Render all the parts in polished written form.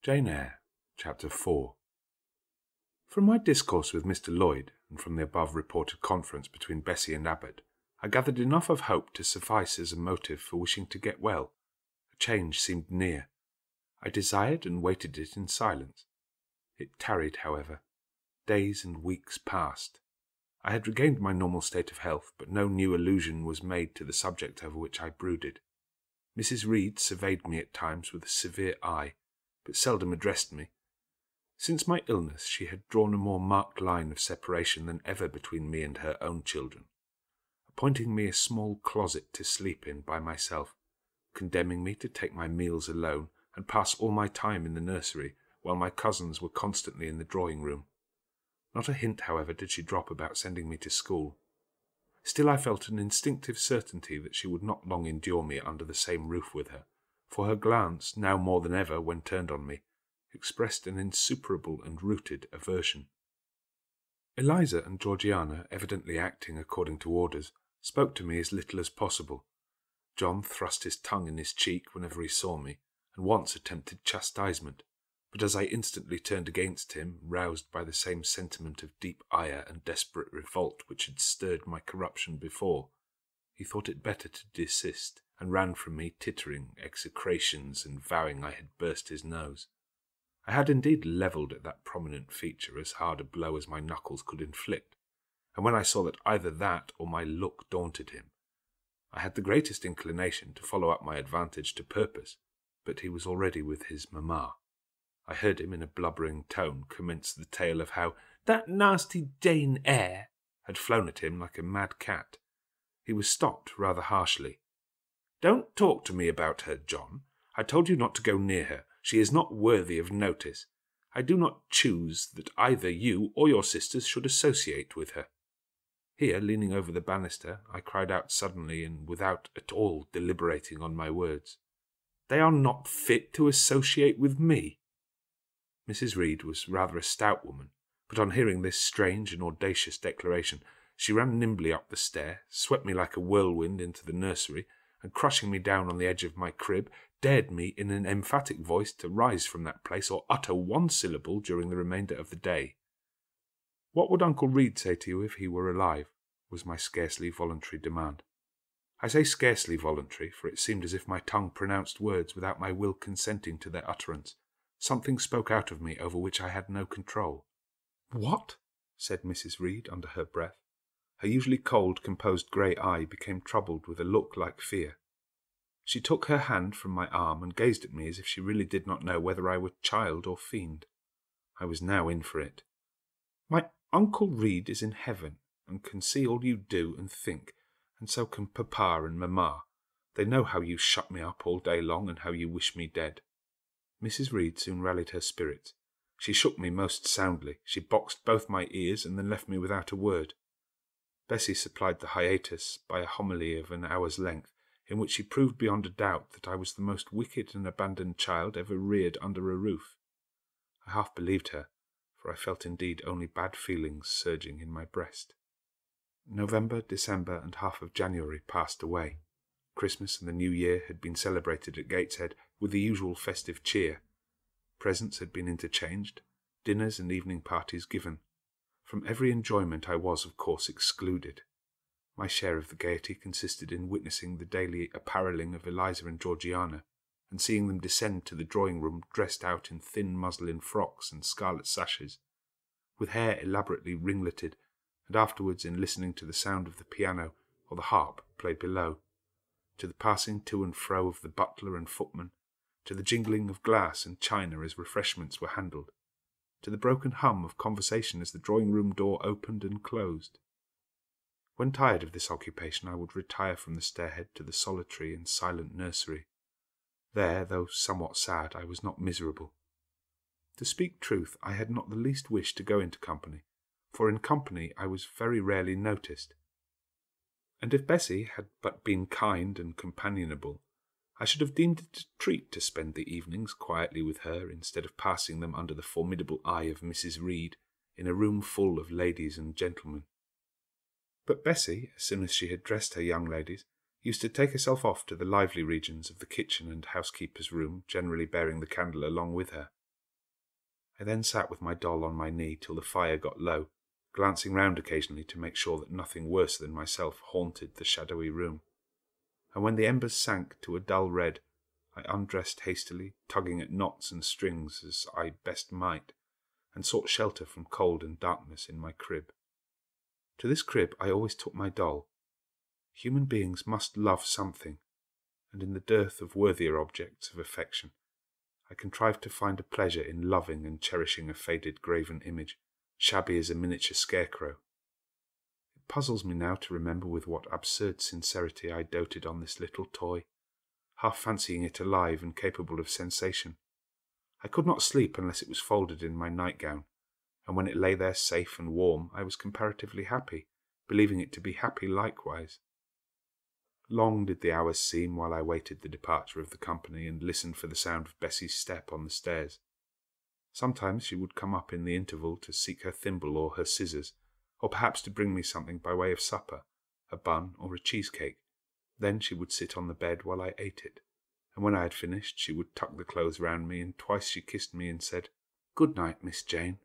Jane Eyre, Chapter 4. From my discourse with Mr. Lloyd, and from the above reported conference between Bessie and Abbot, I gathered enough of hope to suffice as a motive for wishing to get well. A change seemed near. I desired and waited it in silence. It tarried, however. Days and weeks passed. I had regained my normal state of health, but no new allusion was made to the subject over which I brooded. Mrs. Reed surveyed me at times with a severe eye, but seldom addressed me. Since my illness she had drawn a more marked line of separation than ever between me and her own children, appointing me a small closet to sleep in by myself, condemning me to take my meals alone and pass all my time in the nursery, while my cousins were constantly in the drawing-room. Not a hint, however, did she drop about sending me to school. Still I felt an instinctive certainty that she would not long endure me under the same roof with her, for her glance, now more than ever when turned on me, expressed an insuperable and rooted aversion. Eliza and Georgiana, evidently acting according to orders, spoke to me as little as possible. John thrust his tongue in his cheek whenever he saw me, and once attempted chastisement, but as I instantly turned against him, roused by the same sentiment of deep ire and desperate revolt which had stirred my corruption before, he thought it better to desist, and ran from me tittering execrations and vowing I had burst his nose. I had indeed levelled at that prominent feature as hard a blow as my knuckles could inflict, and when I saw that either that or my look daunted him, I had the greatest inclination to follow up my advantage to purpose, but he was already with his mamma. I heard him in a blubbering tone commence the tale of how that nasty Jane Eyre had flown at him like a mad cat. He was stopped rather harshly. "Don't talk to me about her, John. I told you not to go near her. She is not worthy of notice. I do not choose that either you or your sisters should associate with her." Here, leaning over the banister, I cried out suddenly and without at all deliberating on my words, "They are not fit to associate with me." Mrs. Reed was rather a stout woman, but on hearing this strange and audacious declaration, she ran nimbly up the stair, swept me like a whirlwind into the nursery, and crushing me down on the edge of my crib, dared me in an emphatic voice to rise from that place or utter one syllable during the remainder of the day. "What would Uncle Reed say to you if he were alive?" was my scarcely voluntary demand. I say scarcely voluntary, for it seemed as if my tongue pronounced words without my will consenting to their utterance. Something spoke out of me over which I had no control. "What?" said Mrs. Reed under her breath. Her usually cold, composed grey eye became troubled with a look like fear. She took her hand from my arm and gazed at me as if she really did not know whether I were child or fiend. I was now in for it. "My Uncle Reed is in heaven, and can see all you do and think, and so can Papa and Mamma. They know how you shut me up all day long, and how you wish me dead." Mrs. Reed soon rallied her spirits. She shook me most soundly. She boxed both my ears, and then left me without a word. Bessie supplied the hiatus by a homily of an hour's length, in which she proved beyond a doubt that I was the most wicked and abandoned child ever reared under a roof. I half believed her, for I felt indeed only bad feelings surging in my breast. November, December, and half of January passed away. Christmas and the New Year had been celebrated at Gateshead with the usual festive cheer. Presents had been interchanged, dinners and evening parties given. From every enjoyment I was, of course, excluded. My share of the gaiety consisted in witnessing the daily apparelling of Eliza and Georgiana, and seeing them descend to the drawing-room dressed out in thin muslin frocks and scarlet sashes, with hair elaborately ringleted, and afterwards in listening to the sound of the piano or the harp played below, to the passing to and fro of the butler and footman, to the jingling of glass and china as refreshments were handled, to the broken hum of conversation as the drawing-room door opened and closed. When tired of this occupation, I would retire from the stairhead to the solitary and silent nursery. There, though somewhat sad, I was not miserable. To speak truth, I had not the least wish to go into company, for in company I was very rarely noticed. And if Bessie had but been kind and companionable, I should have deemed it a treat to spend the evenings quietly with her instead of passing them under the formidable eye of Mrs. Reed in a room full of ladies and gentlemen. But Bessie, as soon as she had dressed her young ladies, used to take herself off to the lively regions of the kitchen and housekeeper's room, generally bearing the candle along with her. I then sat with my doll on my knee till the fire got low, glancing round occasionally to make sure that nothing worse than myself haunted the shadowy room. And when the embers sank to a dull red, I undressed hastily, tugging at knots and strings as I best might, and sought shelter from cold and darkness in my crib. To this crib I always took my doll. Human beings must love something, and in the dearth of worthier objects of affection, I contrived to find a pleasure in loving and cherishing a faded graven image, shabby as a miniature scarecrow. It puzzles me now to remember with what absurd sincerity I doted on this little toy, half fancying it alive and capable of sensation. I could not sleep unless it was folded in my nightgown, and when it lay there safe and warm I was comparatively happy, believing it to be happy likewise. Long did the hours seem while I waited the departure of the company and listened for the sound of Bessie's step on the stairs. Sometimes she would come up in the interval to seek her thimble or her scissors, or perhaps to bring me something by way of supper, a bun or a cheesecake. Then she would sit on the bed while I ate it, and when I had finished she would tuck the clothes round me, and twice she kissed me and said, "Good night, Miss Jane."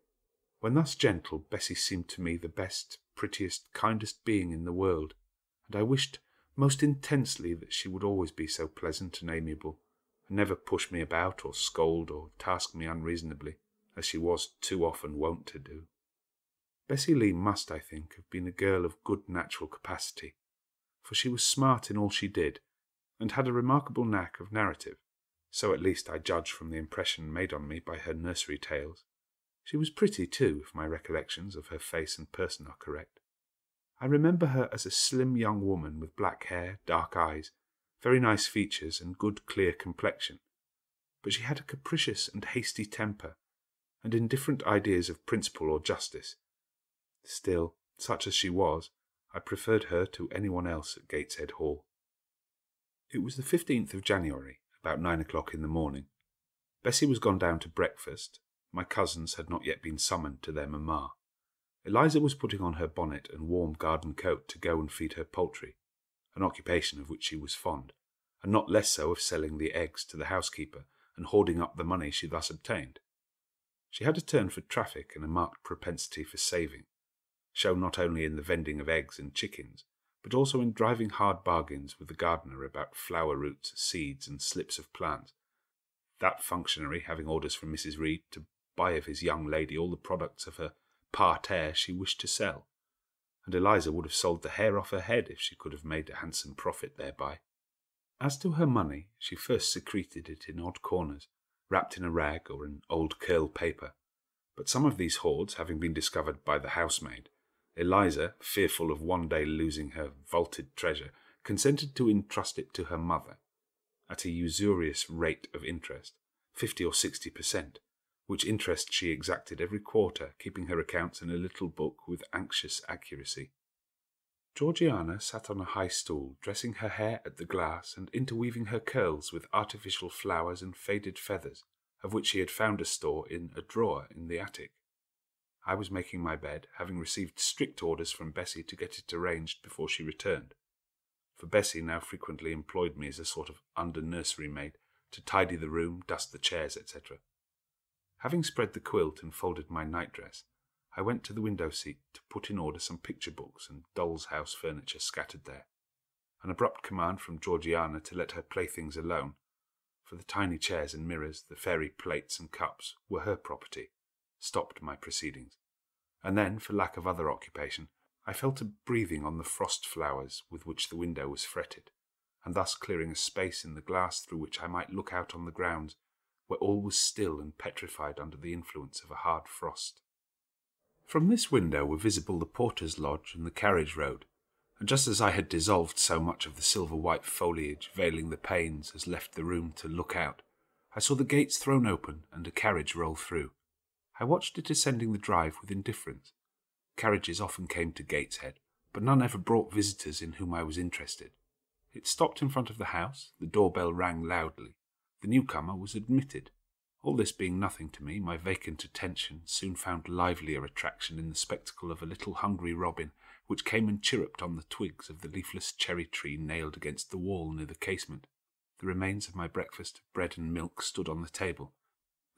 When thus gentle, Bessie seemed to me the best, prettiest, kindest being in the world, and I wished most intensely that she would always be so pleasant and amiable, and never push me about or scold or task me unreasonably, as she was too often wont to do. Bessie Lee must, I think, have been a girl of good natural capacity, for she was smart in all she did, and had a remarkable knack of narrative, so at least I judge from the impression made on me by her nursery tales. She was pretty, too, if my recollections of her face and person are correct. I remember her as a slim young woman with black hair, dark eyes, very nice features, and good clear complexion, but she had a capricious and hasty temper, and indifferent ideas of principle or justice. Still, such as she was, I preferred her to anyone else at Gateshead Hall. It was the 15th of January, about 9 o'clock in the morning. Bessie was gone down to breakfast. My cousins had not yet been summoned to their mamma. Eliza was putting on her bonnet and warm garden coat to go and feed her poultry, an occupation of which she was fond, and not less so of selling the eggs to the housekeeper and hoarding up the money she thus obtained. She had a turn for traffic and a marked propensity for saving, shown not only in the vending of eggs and chickens, but also in driving hard bargains with the gardener about flower roots, seeds, and slips of plants, that functionary having orders from Mrs. Reed to buy of his young lady all the products of her parterre she wished to sell, and Eliza would have sold the hair off her head if she could have made a handsome profit thereby. As to her money, she first secreted it in odd corners, wrapped in a rag or in old curl paper, but some of these hoards having been discovered by the housemaid, Eliza, fearful of one day losing her vaulted treasure, consented to entrust it to her mother, at a usurious rate of interest, 50 or 60%, which interest she exacted every quarter, keeping her accounts in a little book with anxious accuracy. Georgiana sat on a high stool, dressing her hair at the glass and interweaving her curls with artificial flowers and faded feathers, of which she had found a store in a drawer in the attic. I was making my bed, having received strict orders from Bessie to get it arranged before she returned, for Bessie now frequently employed me as a sort of under-nursery maid to tidy the room, dust the chairs, etc. Having spread the quilt and folded my nightdress, I went to the window-seat to put in order some picture books and doll's house furniture scattered there. An abrupt command from Georgiana to let her playthings alone, for the tiny chairs and mirrors, the fairy plates and cups, were her property, stopped my proceedings, and then, for lack of other occupation, I fell to breathing on the frost flowers with which the window was fretted, and thus clearing a space in the glass through which I might look out on the grounds, where all was still and petrified under the influence of a hard frost. From this window were visible the porter's lodge and the carriage road, and just as I had dissolved so much of the silver-white foliage veiling the panes as left the room to look out, I saw the gates thrown open and a carriage roll through. I watched it ascending the drive with indifference. Carriages often came to Gateshead, but none ever brought visitors in whom I was interested. It stopped in front of the house, the doorbell rang loudly. The newcomer was admitted. All this being nothing to me, my vacant attention soon found livelier attraction in the spectacle of a little hungry robin, which came and chirruped on the twigs of the leafless cherry tree nailed against the wall near the casement. The remains of my breakfast, bread and milk, stood on the table,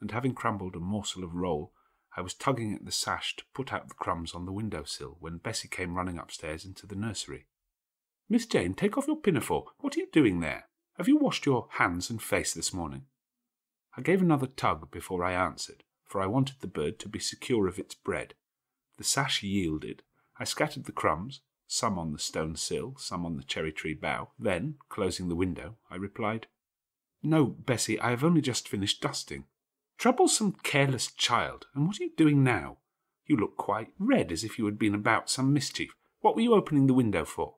and having crumbled a morsel of roll, I was tugging at the sash to put out the crumbs on the window-sill when Bessie came running upstairs into the nursery. "Miss Jane, take off your pinafore. What are you doing there? Have you washed your hands and face this morning?" I gave another tug before I answered, for I wanted the bird to be secure of its bread. The sash yielded. I scattered the crumbs, some on the stone sill, some on the cherry-tree bough. Then, closing the window, I replied, "No, Bessie, I have only just finished dusting." "Troublesome, careless child! And what are you doing now? You look quite red, as if you had been about some mischief. What were you opening the window for?"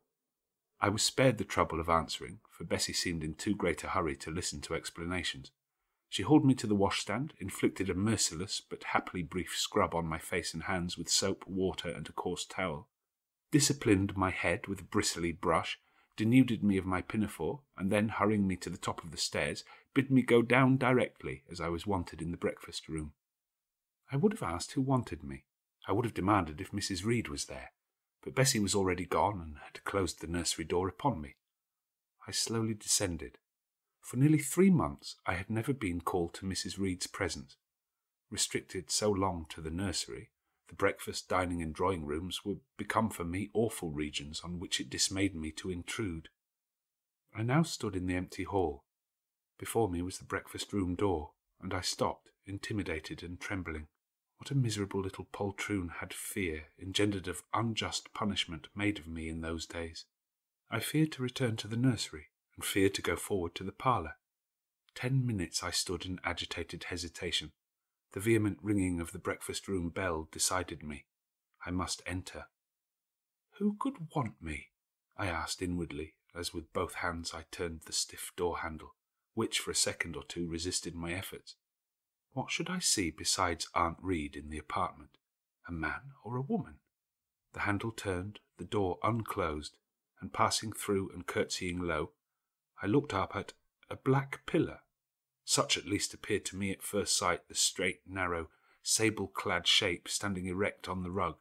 I was spared the trouble of answering, for Bessie seemed in too great a hurry to listen to explanations. She hauled me to the washstand, inflicted a merciless but happily brief scrub on my face and hands with soap, water, and a coarse towel, disciplined my head with a bristly brush, denuded me of my pinafore, and then, hurrying me to the top of the stairs, bid me go down directly, as I was wanted in the breakfast-room. I would have asked who wanted me. I would have demanded if Mrs. Reed was there, but Bessie was already gone and had closed the nursery door upon me. I slowly descended. For nearly 3 months I had never been called to Mrs. Reed's presence. Restricted so long to the nursery, the breakfast, dining, and drawing-rooms were become for me awful regions on which it dismayed me to intrude. I now stood in the empty hall. Before me was the breakfast-room door, and I stopped, intimidated and trembling. What a miserable little poltroon had fear, engendered of unjust punishment, made of me in those days. I feared to return to the nursery, and feared to go forward to the parlour. 10 minutes I stood in agitated hesitation. The vehement ringing of the breakfast-room bell decided me. I must enter. Who could want me? I asked inwardly, as with both hands I turned the stiff door-handle, which for a second or two resisted my efforts. What should I see besides Aunt Reed in the apartment? A man or a woman? The handle turned, the door unclosed, and passing through and curtsying low, I looked up at a black pillar. Such at least appeared to me at first sight the straight, narrow, sable-clad shape standing erect on the rug.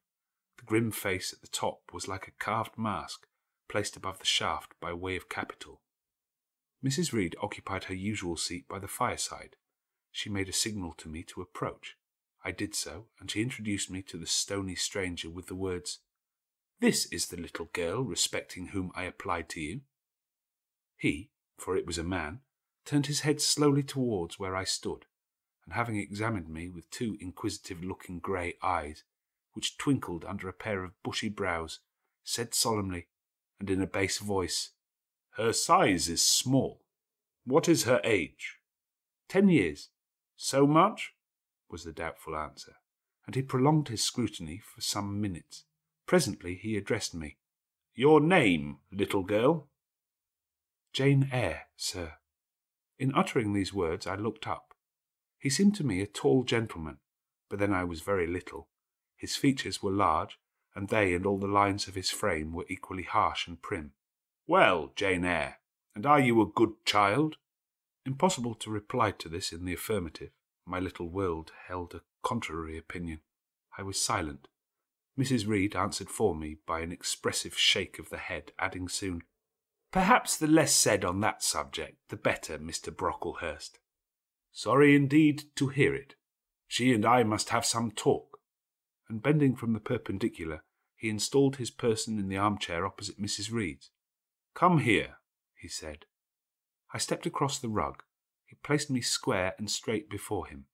The grim face at the top was like a carved mask, placed above the shaft by way of capital. Mrs. Reed occupied her usual seat by the fireside. She made a signal to me to approach. I did so, and she introduced me to the stony stranger with the words, "This is the little girl respecting whom I applied to you." He, for it was a man, turned his head slowly towards where I stood, and having examined me with 2 inquisitive-looking grey eyes, which twinkled under a pair of bushy brows, said solemnly, and in a bass voice, "Her size is small. What is her age?" 10 years. "So much?" was the doubtful answer, and he prolonged his scrutiny for some minutes. Presently he addressed me. "Your name, little girl?" "Jane Eyre, sir." In uttering these words I looked up. He seemed to me a tall gentleman, but then I was very little. His features were large, and they and all the lines of his frame were equally harsh and prim. "Well, Jane Eyre, and are you a good child?" Impossible to reply to this in the affirmative. My little world held a contrary opinion. I was silent. Mrs. Reed answered for me by an expressive shake of the head, adding soon, "Perhaps the less said on that subject, the better, Mr. Brocklehurst." "Sorry indeed to hear it. She and I must have some talk." And bending from the perpendicular, he installed his person in the armchair opposite Mrs. Reed's. "Come here," he said. I stepped across the rug. He placed me square and straight before him.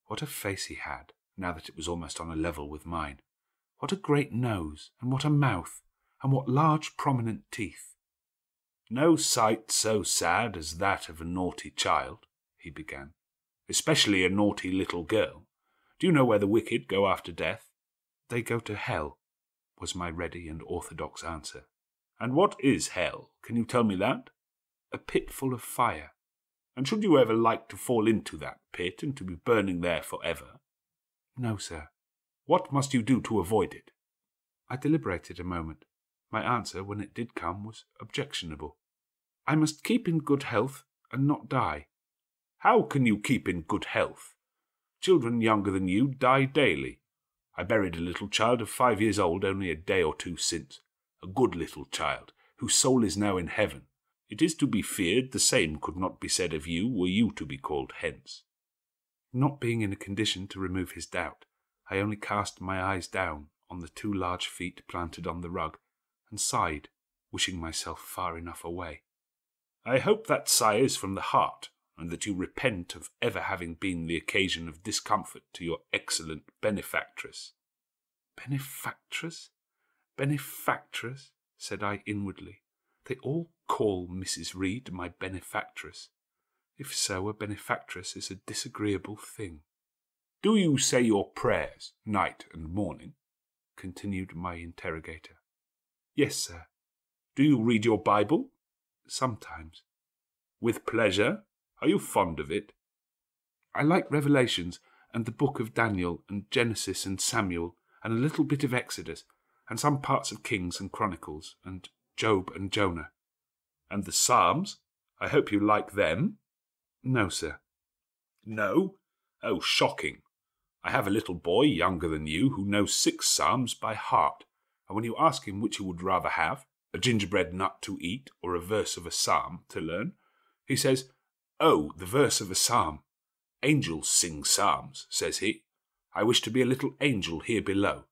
What a face he had, now that it was almost on a level with mine. What a great nose, and what a mouth, and what large prominent teeth. "No sight so sad as that of a naughty child," he began, "especially a naughty little girl. Do you know where the wicked go after death?" "They go to hell," was my ready and orthodox answer. "And what is hell? Can you tell me that?" "A pit full of fire." "And should you ever like to fall into that pit and to be burning there for ever?" "No, sir." "What must you do to avoid it?" I deliberated a moment. My answer, when it did come, was objectionable. "I must keep in good health and not die." "How can you keep in good health? Children younger than you die daily. I buried a little child of 5 years old only a day or 2 since, a good little child, whose soul is now in heaven. It is to be feared the same could not be said of you were you to be called hence." Not being in a condition to remove his doubt, I only cast my eyes down on the 2 large feet planted on the rug, and sighed, wishing myself far enough away. "I hope that sigh is from the heart, and that you repent of ever having been the occasion of discomfort to your excellent benefactress." "Benefactress? Benefactress?" said I inwardly. "They all call Mrs. Reed my benefactress. If so, a benefactress is a disagreeable thing." "Do you say your prayers night and morning?" continued my interrogator. "Yes, sir." "Do you read your Bible?" "Sometimes." "With pleasure? Are you fond of it?" "I like Revelations, and the book of Daniel, and Genesis and Samuel, and a little bit of Exodus, and some parts of Kings and Chronicles, and Job and Jonah." "And the Psalms? I hope you like them?" "No, sir." "No? Oh, shocking. I have a little boy younger than you who knows 6 Psalms by heart, and when you ask him which he would rather have, a gingerbread nut to eat or a verse of a psalm to learn, he says, 'Oh, the verse of a psalm. Angels sing psalms,' says he. 'I wish to be a little angel here below.'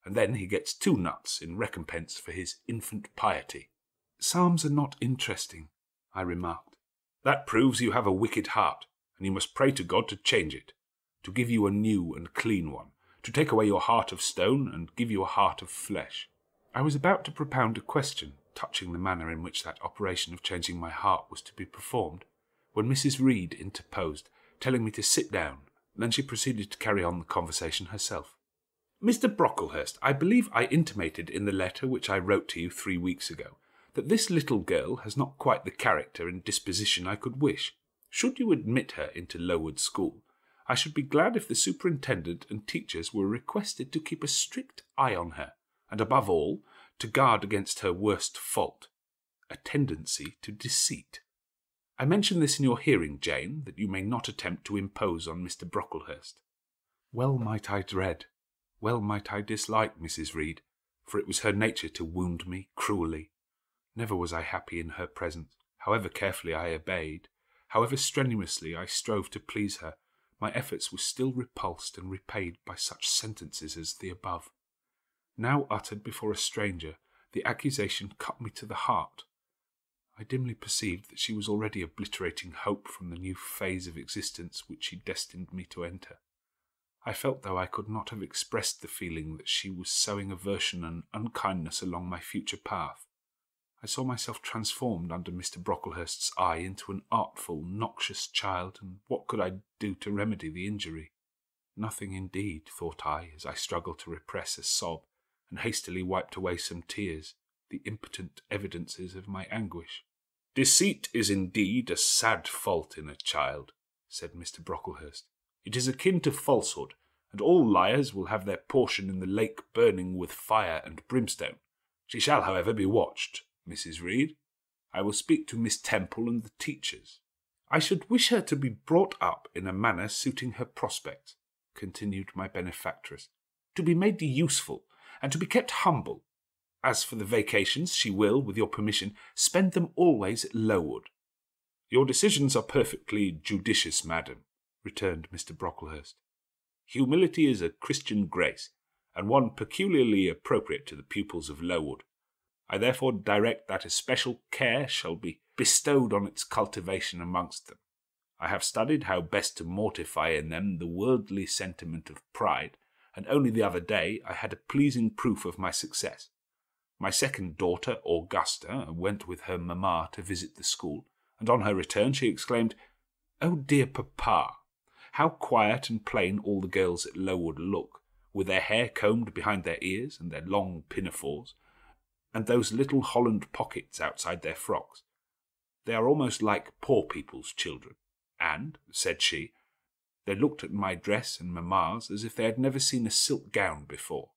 And then he gets 2 nuts in recompense for his infant piety." "Psalms are not interesting," I remarked. "That proves you have a wicked heart, and you must pray to God to change it, to give you a new and clean one, to take away your heart of stone and give you a heart of flesh." I was about to propound a question touching the manner in which that operation of changing my heart was to be performed, when Mrs. Reed interposed, telling me to sit down. Then she proceeded to carry on the conversation herself. "Mr. Brocklehurst, I believe I intimated in the letter which I wrote to you 3 weeks ago that this little girl has not quite the character and disposition I could wish. Should you admit her into Lowood School, I should be glad if the superintendent and teachers were requested to keep a strict eye on her, and above all, to guard against her worst fault, a tendency to deceit. I mention this in your hearing, Jane, that you may not attempt to impose on Mr. Brocklehurst." Well might I dread, well might I dislike Mrs. Reed, for it was her nature to wound me cruelly. Never was I happy in her presence. However carefully I obeyed, however strenuously I strove to please her, my efforts were still repulsed and repaid by such sentences as the above. Now uttered before a stranger, the accusation cut me to the heart. I dimly perceived that she was already obliterating hope from the new phase of existence which she destined me to enter. I felt, though I could not have expressed the feeling, that she was sowing aversion and unkindness along my future path. I saw myself transformed under Mr. Brocklehurst's eye into an artful, noxious child, and what could I do to remedy the injury? Nothing indeed, thought I, as I struggled to repress a sob, and hastily wiped away some tears, the impotent evidences of my anguish. "Deceit is indeed a sad fault in a child," said Mr. Brocklehurst. "It is akin to falsehood, and all liars will have their portion in the lake burning with fire and brimstone. She shall, however, be watched, Mrs. Reed. I will speak to Miss Temple and the teachers." "I should wish her to be brought up in a manner suiting her prospects," continued my benefactress, "to be made useful, and to be kept humble. As for the vacations, she will, with your permission, spend them always at Lowood." "Your decisions are perfectly judicious, madam," returned Mr. Brocklehurst. "Humility is a Christian grace, and one peculiarly appropriate to the pupils of Lowood. I therefore direct that especial care shall be bestowed on its cultivation amongst them. I have studied how best to mortify in them the worldly sentiment of pride, and only the other day I had a pleasing proof of my success. My second daughter, Augusta, went with her mamma to visit the school, and on her return she exclaimed, 'Oh dear papa, how quiet and plain all the girls at Lowood look, with their hair combed behind their ears, and their long pinafores, and those little holland pockets outside their frocks. They are almost like poor people's children.' And, said she, they looked at my dress and mamma's as if they had never seen a silk gown before."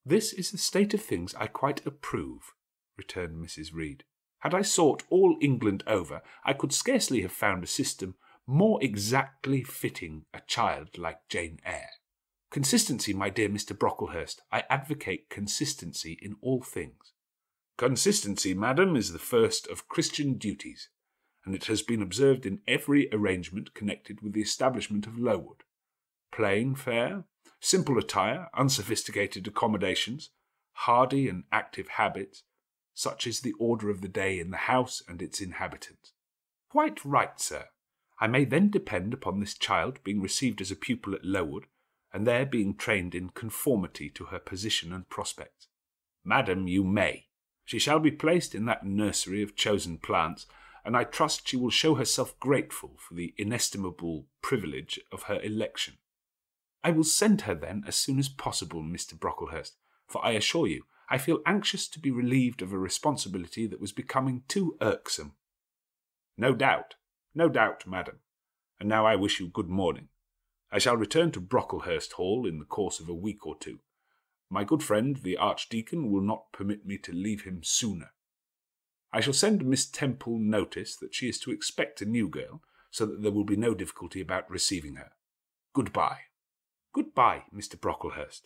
"This is the state of things I quite approve," returned Mrs. Reed. "Had I sought all England over, I could scarcely have found a system more exactly fitting a child like Jane Eyre. Consistency, my dear Mr. Brocklehurst, I advocate consistency in all things." "Consistency, madam, is the first of Christian duties, and it has been observed in every arrangement connected with the establishment of Lowood. Plain fare, simple attire, unsophisticated accommodations, hardy and active habits, such is the order of the day in the house and its inhabitants. Quite right, sir. I may then depend upon this child being received as a pupil at Lowood, and there being trained in conformity to her position and prospects. Madam, you may. She shall be placed in that nursery of chosen plants, and I trust she will show herself grateful for the inestimable privilege of her election. I will send her then as soon as possible, Mr. Brocklehurst, for I assure you I feel anxious to be relieved of a responsibility that was becoming too irksome. No doubt, madam. And now I wish you good morning. I shall return to Brocklehurst Hall in the course of a week or two. My good friend the Archdeacon will not permit me to leave him sooner. I shall send Miss Temple notice that she is to expect a new girl, so that there will be no difficulty about receiving her. Goodbye. Goodbye, Mr. Brocklehurst.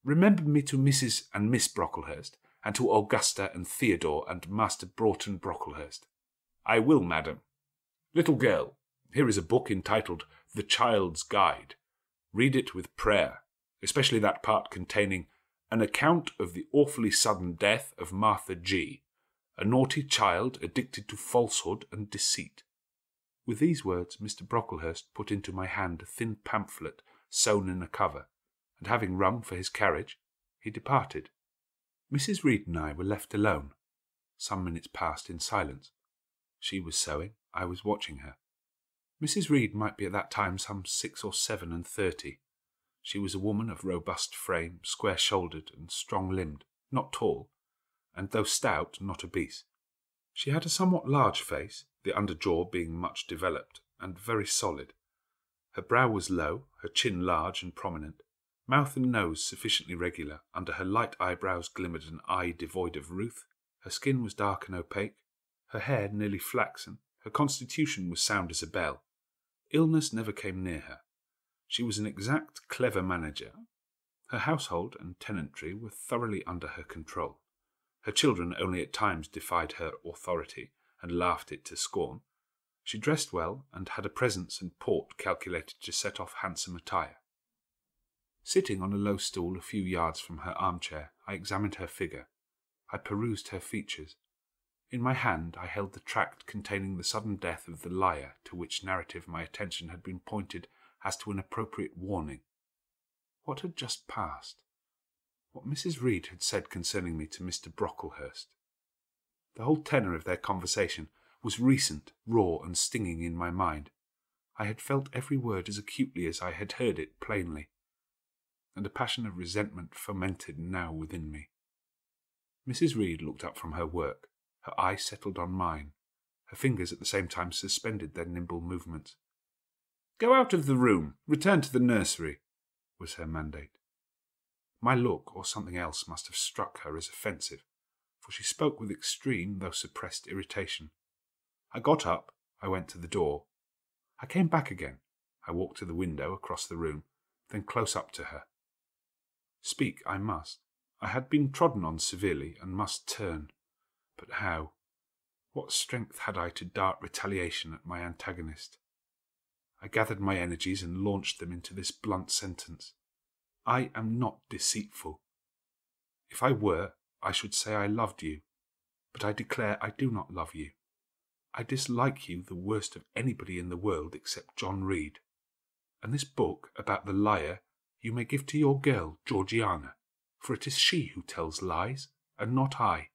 Remember me to Mrs. and Miss Brocklehurst, and to Augusta and Theodore and Master Broughton Brocklehurst. I will, madam. Little girl, here is a book entitled The Child's Guide. Read it with prayer, especially that part containing an account of the awfully sudden death of Martha G., a naughty child addicted to falsehood and deceit. With these words Mr. Brocklehurst put into my hand a thin pamphlet sewn in a cover, and having rung for his carriage, he departed. Mrs. Reed and I were left alone. Some minutes passed in silence. She was sewing, I was watching her. Mrs. Reed might be at that time some 6 or 7 and 30. She was a woman of robust frame, square-shouldered and strong-limbed, not tall, and though stout, not obese. She had a somewhat large face, the under jaw being much developed, and very solid. Her brow was low, her chin large and prominent, mouth and nose sufficiently regular. Under her light eyebrows glimmered an eye devoid of ruth. Her skin was dark and opaque, her hair nearly flaxen. Her constitution was sound as a bell. Illness never came near her. She was an exact, clever manager. Her household and tenantry were thoroughly under her control. Her children only at times defied her authority and laughed it to scorn. She dressed well, and had a presence and port calculated to set off handsome attire. Sitting on a low stool a few yards from her armchair, I examined her figure. I perused her features. In my hand I held the tract containing the sudden death of the liar, to which narrative my attention had been pointed as to an appropriate warning. What had just passed? What Mrs. Reed had said concerning me to Mr. Brocklehurst? The whole tenor of their conversation was recent, raw, and stinging in my mind. I had felt every word as acutely as I had heard it plainly, and a passion of resentment fermented now within me. Mrs. Reed looked up from her work. Her eye settled on mine. Her fingers at the same time suspended their nimble movements. "Go out of the room. Return to the nursery," was her mandate. My look, or something else, must have struck her as offensive, for she spoke with extreme, though suppressed, irritation. I got up. I went to the door. I came back again. I walked to the window across the room, then close up to her. Speak I must. I had been trodden on severely, and must turn. But how? What strength had I to dart retaliation at my antagonist? I gathered my energies and launched them into this blunt sentence. I am not deceitful. If I were, I should say I loved you, but I declare I do not love you. I dislike you the worst of anybody in the world except John Reed. And this book about the liar you may give to your girl, Georgiana, for it is she who tells lies, and not I.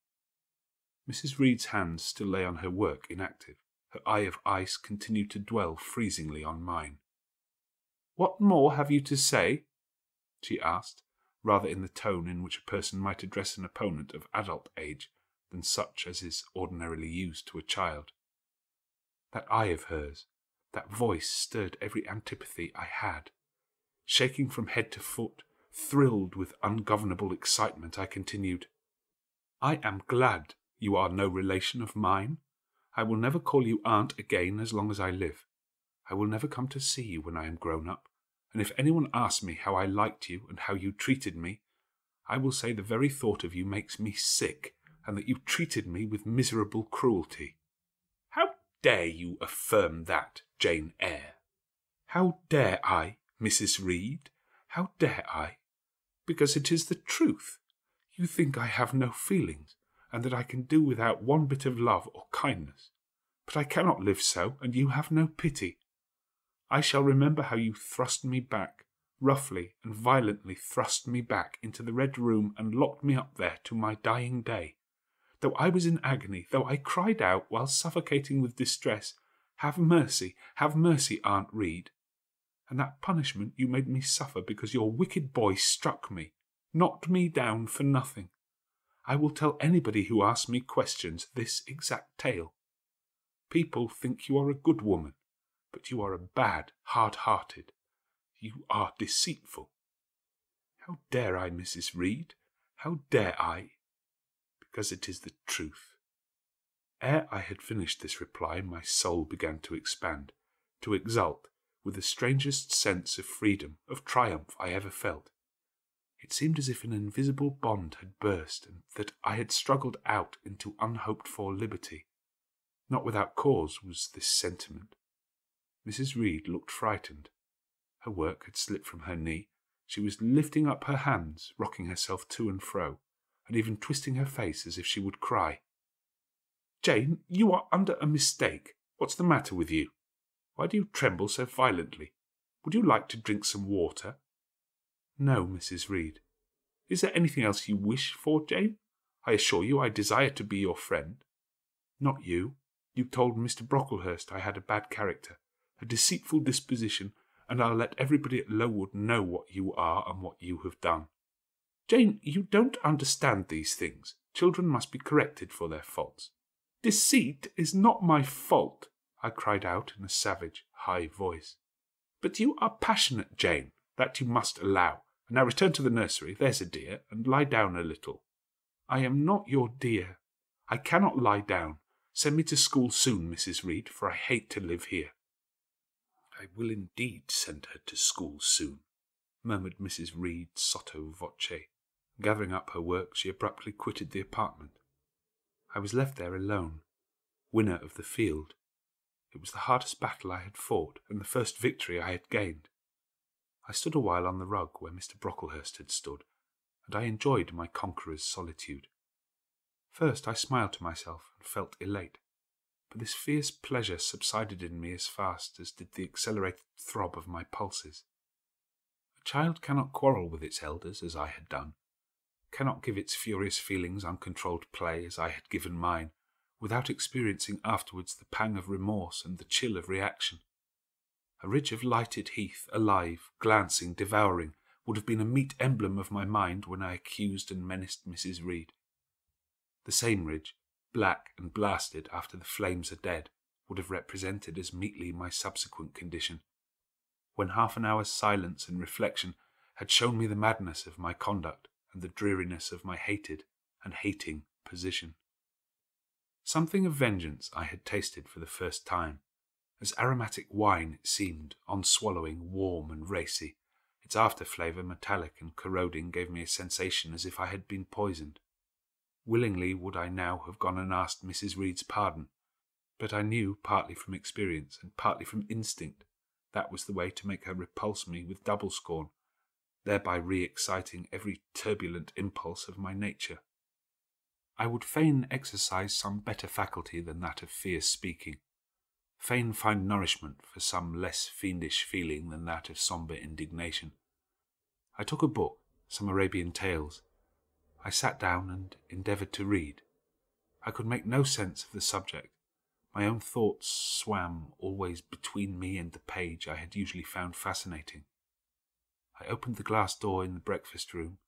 Mrs. Reed's hand still lay on her work inactive. Her eye of ice continued to dwell freezingly on mine. "What more have you to say?" she asked, rather in the tone in which a person might address an opponent of adult age than such as is ordinarily used to a child. That eye of hers, that voice stirred every antipathy I had. Shaking from head to foot, thrilled with ungovernable excitement, I continued, "I am glad you are no relation of mine. I will never call you aunt again as long as I live. I will never come to see you when I am grown up, and if anyone asks me how I liked you and how you treated me, I will say the very thought of you makes me sick, and that you treated me with miserable cruelty." "How dare you affirm that, Jane Eyre? How dare I, Mrs. Reed? How dare I? Because it is the truth. You think I have no feelings, and that I can do without one bit of love or kindness. But I cannot live so, and you have no pity. I shall remember how you thrust me back, roughly and violently thrust me back into the Red Room and locked me up there to my dying day. Though I was in agony, though I cried out while suffocating with distress, have mercy, Aunt Reed. And that punishment you made me suffer because your wicked boy struck me, knocked me down for nothing. I will tell anybody who asks me questions this exact tale. People think you are a good woman, but you are a bad, hard-hearted. You are deceitful. How dare I, Mrs. Reed? How dare I? Because it is the truth. Ere I had finished this reply, my soul began to expand, to exult, with the strangest sense of freedom, of triumph I ever felt. It seemed as if an invisible bond had burst, and that I had struggled out into unhoped-for liberty. Not without cause was this sentiment. Mrs. Reed looked frightened. Her work had slipped from her knee. She was lifting up her hands, rocking herself to and fro, and even twisting her face as if she would cry. "Jane, you are under a mistake. What's the matter with you? Why do you tremble so violently? Would you like to drink some water?" "No, Mrs. Reed." "Is there anything else you wish for, Jane? I assure you I desire to be your friend." "Not you. You told Mr. Brocklehurst I had a bad character, a deceitful disposition, and I'll let everybody at Lowood know what you are and what you have done." "Jane, you don't understand these things. Children must be corrected for their faults." "Deceit is not my fault," I cried out in a savage, high voice. "But you are passionate, Jane, that you must allow. And now return to the nursery, there's a dear, and lie down a little." "I am not your dear. I cannot lie down. Send me to school soon, Mrs. Reed, for I hate to live here." "I will indeed send her to school soon," murmured Mrs. Reed sotto voce. Gathering up her work, she abruptly quitted the apartment. I was left there alone, winner of the field. It was the hardest battle I had fought, and the first victory I had gained. I stood a while on the rug where Mr. Brocklehurst had stood, and I enjoyed my conqueror's solitude. First I smiled to myself and felt elate, but this fierce pleasure subsided in me as fast as did the accelerated throb of my pulses. A child cannot quarrel with its elders as I had done, cannot give its furious feelings uncontrolled play as I had given mine, without experiencing afterwards the pang of remorse and the chill of reaction. A ridge of lighted heath, alive, glancing, devouring, would have been a meet emblem of my mind when I accused and menaced Mrs. Reed. The same ridge, black and blasted after the flames are dead, would have represented as meetly my subsequent condition, when half an hour's silence and reflection had shown me the madness of my conduct and the dreariness of my hated and hating position. Something of vengeance I had tasted for the first time. As aromatic wine it seemed, on swallowing, warm and racy. Its after-flavour, metallic and corroding, gave me a sensation as if I had been poisoned. Willingly would I now have gone and asked Mrs. Reed's pardon, but I knew, partly from experience and partly from instinct, that was the way to make her repulse me with double scorn, thereby re-exciting every turbulent impulse of my nature. I would fain exercise some better faculty than that of fierce speaking, fain find nourishment for some less fiendish feeling than that of sombre indignation. I took a book, some Arabian tales. I sat down and endeavoured to read. I could make no sense of the subject. My own thoughts swam always between me and the page I had usually found fascinating. I opened the glass door in the breakfast room.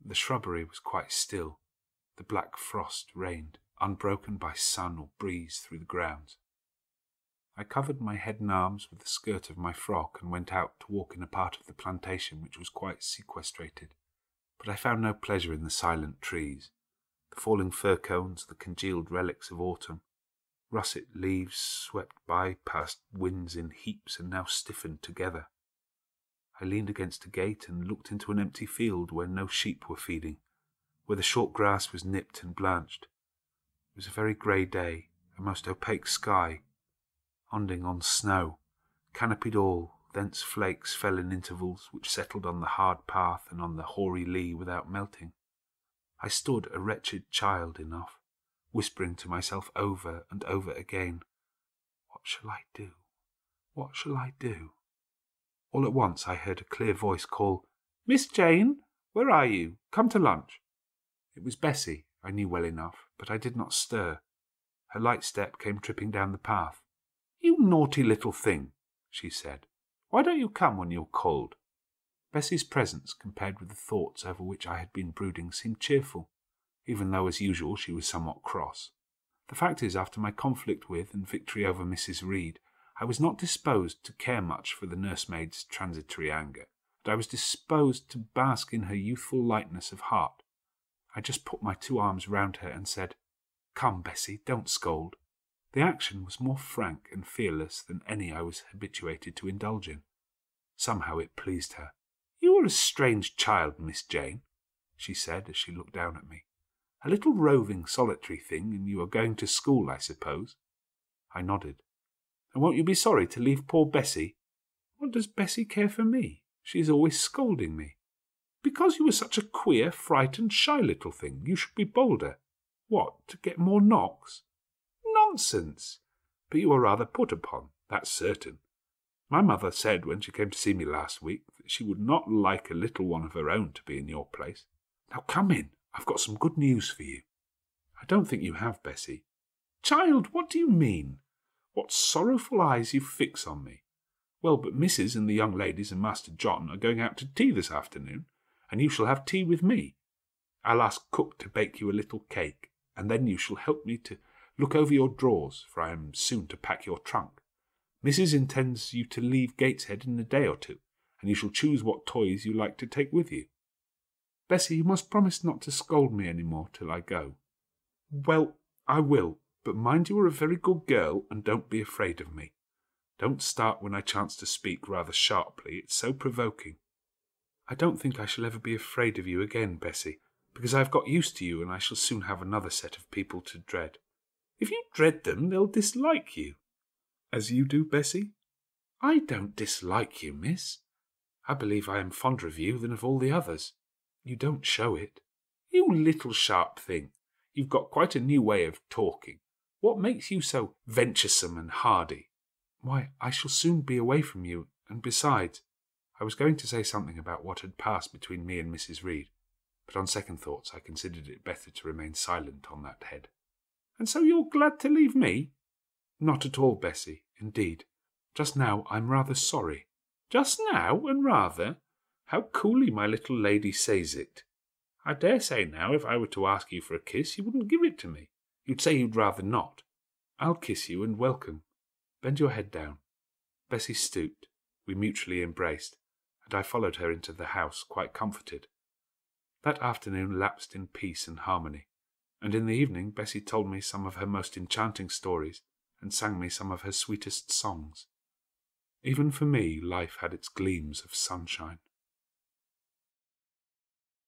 The shrubbery was quite still. The black frost reigned, unbroken by sun or breeze through the grounds. I covered my head and arms with the skirt of my frock and went out to walk in a part of the plantation which was quite sequestrated. But I found no pleasure in the silent trees, the falling fir cones, the congealed relics of autumn. Russet leaves swept by past winds in heaps and now stiffened together. I leaned against a gate and looked into an empty field where no sheep were feeding, where the short grass was nipped and blanched. It was a very grey day, a most opaque sky, onding on snow, canopied all, thence flakes fell in intervals which settled on the hard path and on the hoary lea without melting. I stood a wretched child enough, whispering to myself over and over again, "What shall I do? What shall I do?" All at once I heard a clear voice call, "Miss Jane, where are you? Come to lunch." It was Bessie, I knew well enough, but I did not stir. Her light step came tripping down the path. "You naughty little thing," she said. "Why don't you come when you're cold?" Bessie's presence, compared with the thoughts over which I had been brooding, seemed cheerful, even though as usual she was somewhat cross. The fact is, after my conflict with and victory over Mrs. Reed, I was not disposed to care much for the nursemaid's transitory anger, but I was disposed to bask in her youthful lightness of heart. I just put my 2 arms round her and said, "Come, Bessie, don't scold." The action was more frank and fearless than any I was habituated to indulge in. Somehow it pleased her. "You are a strange child, Miss Jane," she said as she looked down at me. "A little roving, solitary thing, and you are going to school, I suppose?" I nodded. "And won't you be sorry to leave poor Bessie?" "What does Bessie care for me? She is always scolding me." "Because you are such a queer, frightened, shy little thing, you should be bolder." "What, to get more knocks?" "Nonsense! But you are rather put upon, that's certain. My mother said when she came to see me last week that she would not like a little one of her own to be in your place. Now come in, I've got some good news for you." "I don't think you have, Bessie." "Child, what do you mean? What sorrowful eyes you fix on me. Well, but Mrs. and the young ladies and Master John are going out to tea this afternoon, and you shall have tea with me. I'll ask cook to bake you a little cake, and then you shall help me to look over your drawers, for I am soon to pack your trunk. Mrs. intends you to leave Gateshead in a day or two, and you shall choose what toys you like to take with you." "Bessie, you must promise not to scold me any more till I go." "Well, I will, but mind you are a very good girl, and don't be afraid of me. Don't start when I chance to speak rather sharply, it's so provoking." "I don't think I shall ever be afraid of you again, Bessie, because I have got used to you, and I shall soon have another set of people to dread." "If you dread them, they'll dislike you." "As you do, Bessie?" "I don't dislike you, miss. I believe I am fonder of you than of all the others. You don't show it." "You little sharp thing. You've got quite a new way of talking. What makes you so venturesome and hardy?" "Why, I shall soon be away from you, and besides—" I was going to say something about what had passed between me and Mrs. Reed, but on second thoughts I considered it better to remain silent on that head. "And so you're glad to leave me?" "Not at all, Bessie, indeed. Just now I'm rather sorry." "Just now, and rather? How coolly my little lady says it. I dare say now if I were to ask you for a kiss you wouldn't give it to me. You'd say you'd rather not." "I'll kiss you and welcome. Bend your head down." Bessie stooped, we mutually embraced, and I followed her into the house quite comforted. That afternoon lapsed in peace and harmony, and in the evening Bessie told me some of her most enchanting stories and sang me some of her sweetest songs. Even for me life had its gleams of sunshine.